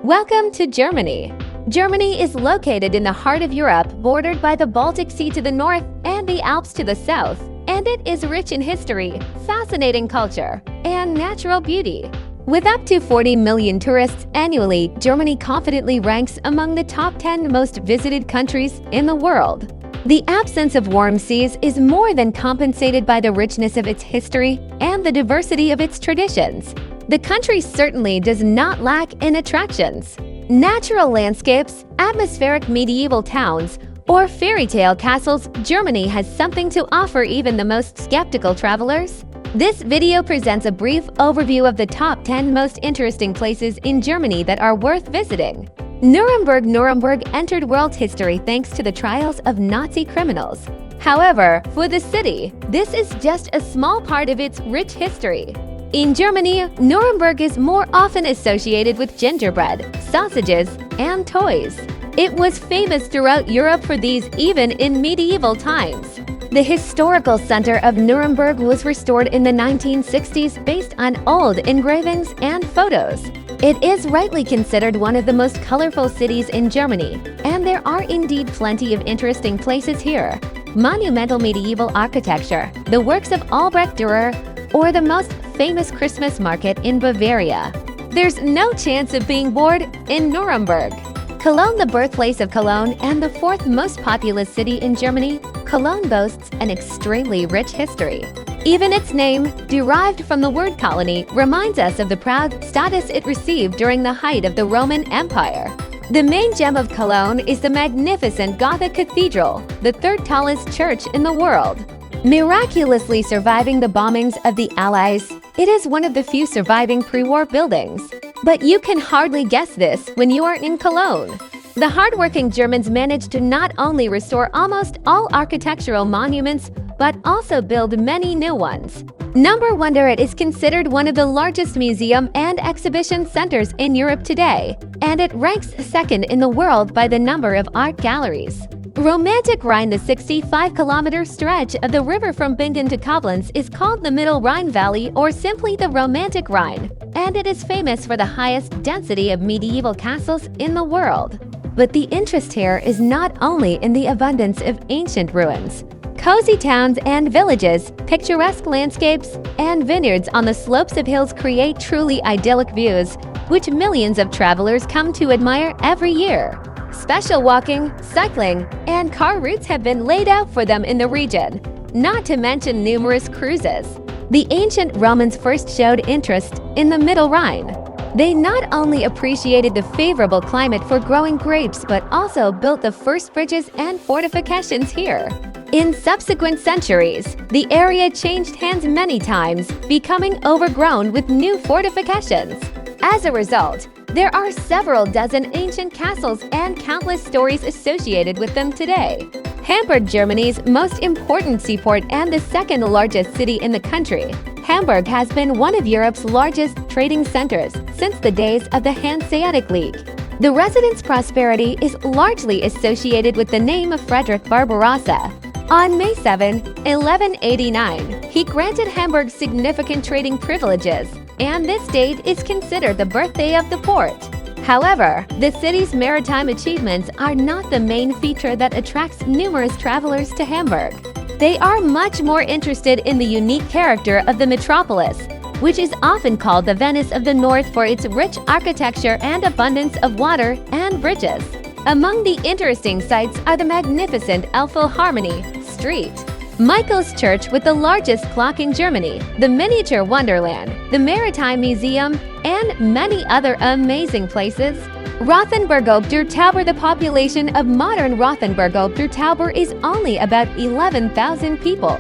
Welcome to Germany. Germany is located in the heart of Europe, bordered by the Baltic Sea to the north and the Alps to the south, and it is rich in history, fascinating culture, and natural beauty. With up to 40 million tourists annually, Germany confidently ranks among the top 10 most visited countries in the world. The absence of warm seas is more than compensated by the richness of its history and the diversity of its traditions. The country certainly does not lack in attractions. Natural landscapes, atmospheric medieval towns, or fairy tale castles, Germany has something to offer even the most skeptical travelers. This video presents a brief overview of the top 10 most interesting places in Germany that are worth visiting. Nuremberg entered world history thanks to the trials of Nazi criminals. However, for the city, this is just a small part of its rich history. In Germany, Nuremberg is more often associated with gingerbread, sausages, and toys. It was famous throughout Europe for these even in medieval times. The historical center of Nuremberg was restored in the 1960s based on old engravings and photos. It is rightly considered one of the most colorful cities in Germany, and there are indeed plenty of interesting places here. Monumental medieval architecture, the works of Albrecht Dürer, or the most famous Christmas market in Bavaria. There's no chance of being bored in Nuremberg. Cologne, the birthplace of Cologne and the fourth most populous city in Germany, Cologne boasts an extremely rich history. Even its name, derived from the word colony, reminds us of the proud status it received during the height of the Roman Empire. The main gem of Cologne is the magnificent Gothic cathedral, the third tallest church in the world. Miraculously surviving the bombings of the Allies, it is one of the few surviving pre-war buildings. But you can hardly guess this when you are in Cologne. The hardworking Germans managed to not only restore almost all architectural monuments, but also build many new ones. Number 1, it is considered one of the largest museum and exhibition centers in Europe today, and it ranks second in the world by the number of art galleries. Romantic Rhine, the 65-kilometer stretch of the river from Bingen to Koblenz, is called the Middle Rhine Valley or simply the Romantic Rhine, and it is famous for the highest density of medieval castles in the world. But the interest here is not only in the abundance of ancient ruins. Cozy towns and villages, picturesque landscapes, and vineyards on the slopes of hills create truly idyllic views, which millions of travelers come to admire every year. Special walking, cycling, and car routes have been laid out for them in the region, not to mention numerous cruises. The ancient Romans first showed interest in the Middle Rhine. They not only appreciated the favorable climate for growing grapes, but also built the first bridges and fortifications here. In subsequent centuries, the area changed hands many times, becoming overgrown with new fortifications. As a result, there are several dozen ancient castles and countless stories associated with them today. Hamburg, Germany's most important seaport and the second largest city in the country, Hamburg has been one of Europe's largest trading centers since the days of the Hanseatic League. The residents' prosperity is largely associated with the name of Frederick Barbarossa. On May 7, 1189, he granted Hamburg significant trading privileges, and this date is considered the birthday of the port. However, the city's maritime achievements are not the main feature that attracts numerous travelers to Hamburg. They are much more interested in the unique character of the metropolis, which is often called the Venice of the North for its rich architecture and abundance of water and bridges. Among the interesting sights are the magnificent Elbphilharmonie Street, Michael's Church with the largest clock in Germany, the Miniature Wonderland, the Maritime Museum, and many other amazing places. Rothenburg ob der Tauber. The population of modern Rothenburg ob der Tauber is only about 11,000 people.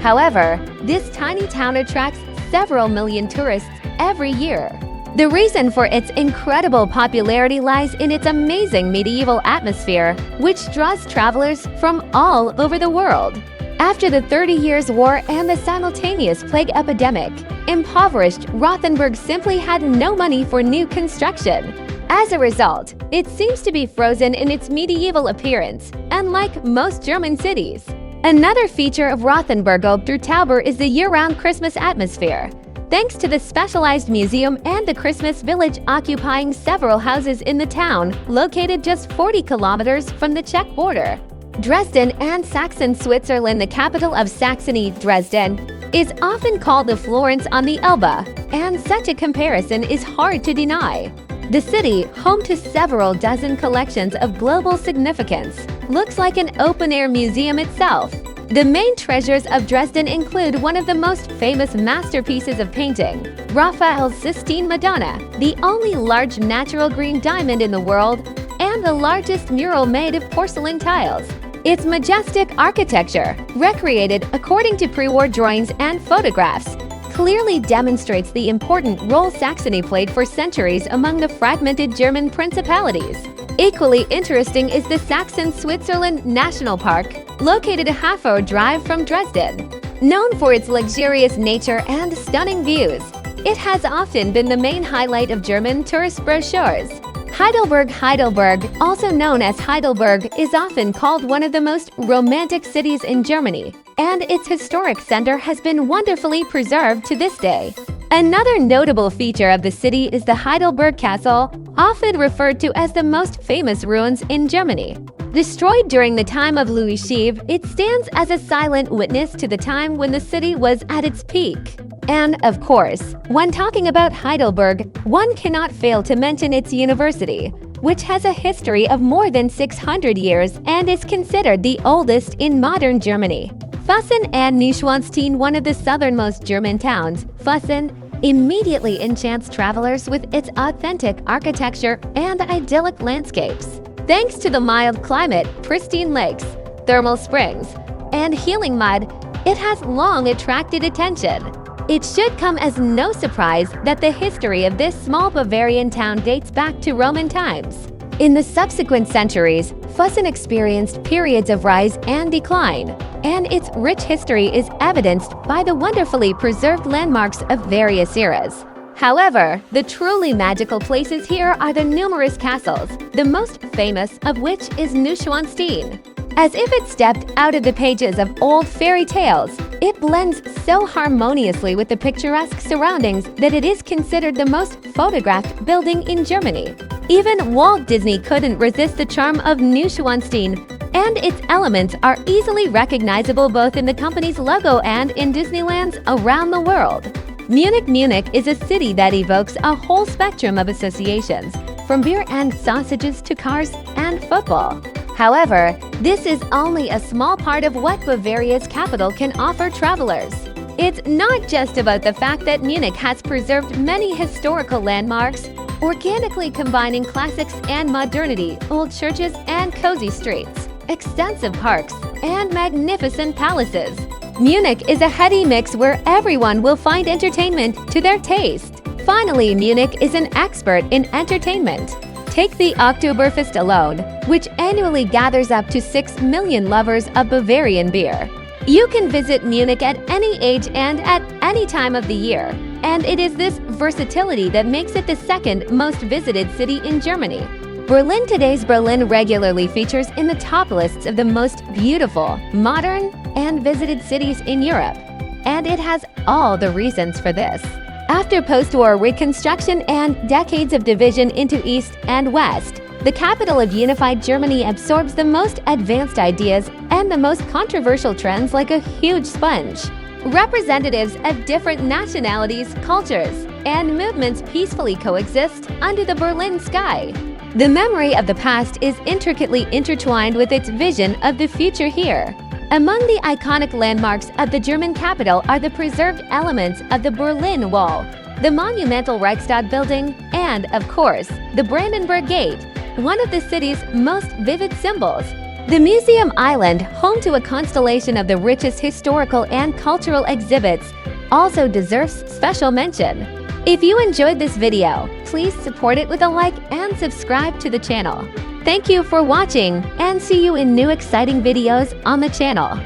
However, this tiny town attracts several million tourists every year. The reason for its incredible popularity lies in its amazing medieval atmosphere, which draws travelers from all over the world. After the 30 Years' War and the simultaneous plague epidemic, impoverished Rothenburg simply had no money for new construction. As a result, it seems to be frozen in its medieval appearance, unlike most German cities. Another feature of Rothenburg ob der Tauber is the year-round Christmas atmosphere. thanks to the specialized museum and the Christmas village occupying several houses in the town, located just 40 kilometers from the Czech border. Dresden and Saxon Switzerland, the capital of Saxony, Dresden, is often called the Florence on the Elbe, and such a comparison is hard to deny. The city, home to several dozen collections of global significance, looks like an open-air museum itself. The main treasures of Dresden include one of the most famous masterpieces of painting, Raphael's Sistine Madonna, the only large natural green diamond in the world, and the largest mural made of porcelain tiles. Its majestic architecture, recreated according to pre-war drawings and photographs, clearly demonstrates the important role Saxony played for centuries among the fragmented German principalities. Equally interesting is the Saxon Switzerland National Park, located a half-hour drive from Dresden. Known for its luxurious nature and stunning views, it has often been the main highlight of German tourist brochures. Heidelberg, also known as Heidelberg, is often called one of the most romantic cities in Germany, and its historic center has been wonderfully preserved to this day. Another notable feature of the city is the Heidelberg Castle, often referred to as the most famous ruins in Germany. Destroyed during the time of Louis XVI, it stands as a silent witness to the time when the city was at its peak. And, of course, when talking about Heidelberg, one cannot fail to mention its university, which has a history of more than 600 years and is considered the oldest in modern Germany. Füssen and Neuschwanstein, one of the southernmost German towns, Füssen immediately enchants travelers with its authentic architecture and idyllic landscapes. Thanks to the mild climate, pristine lakes, thermal springs, and healing mud, it has long attracted attention. It should come as no surprise that the history of this small Bavarian town dates back to Roman times. In the subsequent centuries, Füssen experienced periods of rise and decline, and its rich history is evidenced by the wonderfully preserved landmarks of various eras. However, the truly magical places here are the numerous castles, the most famous of which is Neuschwanstein. As if it stepped out of the pages of old fairy tales, it blends so harmoniously with the picturesque surroundings that it is considered the most photographed building in Germany. Even Walt Disney couldn't resist the charm of Neuschwanstein, and its elements are easily recognizable both in the company's logo and in Disneylands around the world. Munich is a city that evokes a whole spectrum of associations, from beer and sausages to cars and football. However, this is only a small part of what Bavaria's capital can offer travelers. It's not just about the fact that Munich has preserved many historical landmarks, organically combining classics and modernity, old churches and cozy streets, extensive parks, and magnificent palaces. Munich is a heady mix where everyone will find entertainment to their taste. Finally, Munich is an expert in entertainment. Take the Oktoberfest alone, which annually gathers up to 6 million lovers of Bavarian beer. You can visit Munich at any age and at any time of the year, and it is this versatility that makes it the second most visited city in Germany. Today's Berlin regularly features in the top lists of the most beautiful, modern, and visited cities in Europe, and it has all the reasons for this. After post-war reconstruction and decades of division into East and West, the capital of unified Germany absorbs the most advanced ideas and the most controversial trends like a huge sponge. Representatives of different nationalities, cultures, and movements peacefully coexist under the Berlin sky. The memory of the past is intricately intertwined with its vision of the future here. Among the iconic landmarks of the German capital are the preserved elements of the Berlin Wall, the monumental Reichstag building, and, of course, the Brandenburg Gate, one of the city's most vivid symbols. The Museum Island, home to a constellation of the richest historical and cultural exhibits, also deserves special mention. If you enjoyed this video, please support it with a like and subscribe to the channel. Thank you for watching, and see you in new exciting videos on the channel.